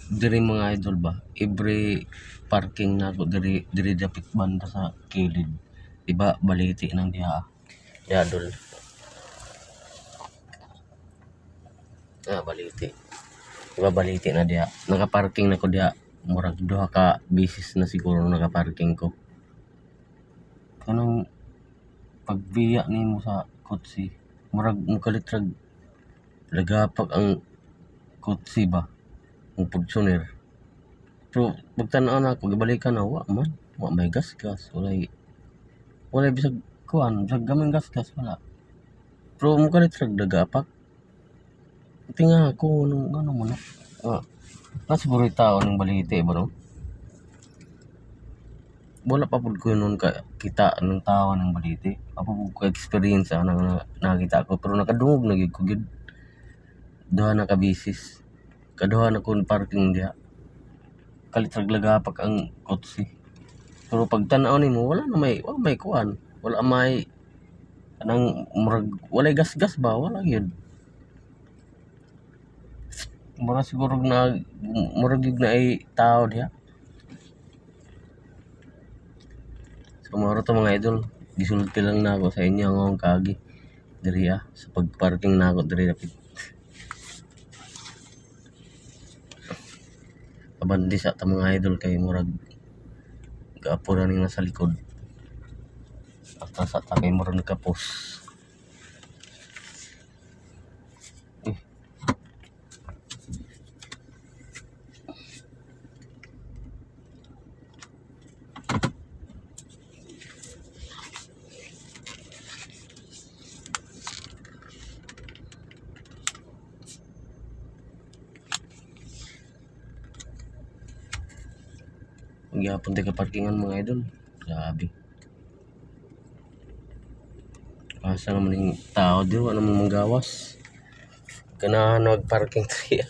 diri mga idol ba, every parking na ako diri dapit banda sa kilid. Diba baliti nang diha. Ya dol. Baliti. Diba baliti na diha. Naka-parking na ko diha. Murag duha ka bisis na siguro naka-parking ko. Kanang pagbiya nimo sa kotse, murag mukalitrag lagapak ang kotse ba, ang pugsoner. Pero pagtan-aw na ako, gibalikan na, wa man. Wa may gas-gas, walay bisag kuan, bisag gamay gas-gas wala. Pero mukalitrag lagapak. Tinga ako ano mo na. Siguro tao ng balite ba no? Wala pa pud ko noon ka kita ng tao ng balite. Ako ko experience na nakita ko pero nakadungog na gid ko gid. Duha na ka bisis. Kaduha na kon parking diha. Kalitrag lagapak ang kotse. Pero pag tan-aw nimo wala may kuan. Wala may anang murag walay gas-gas ba wala gyud. Mura siguro na murag gyud na ay tao diha. So mura to mga idol, gisulti lang na ako sa inyo ang kagi diri sa pagparking na ako diri dapit. Abandi sa ta mga idol kay murag gaapo na ning nasa likod. At sa ta kay murag nakapos. Magyapon tayo ka parkingan mga idol. Grabe. Asa naman yung tao di wala namang manggawas. Ganahan magparking tayo.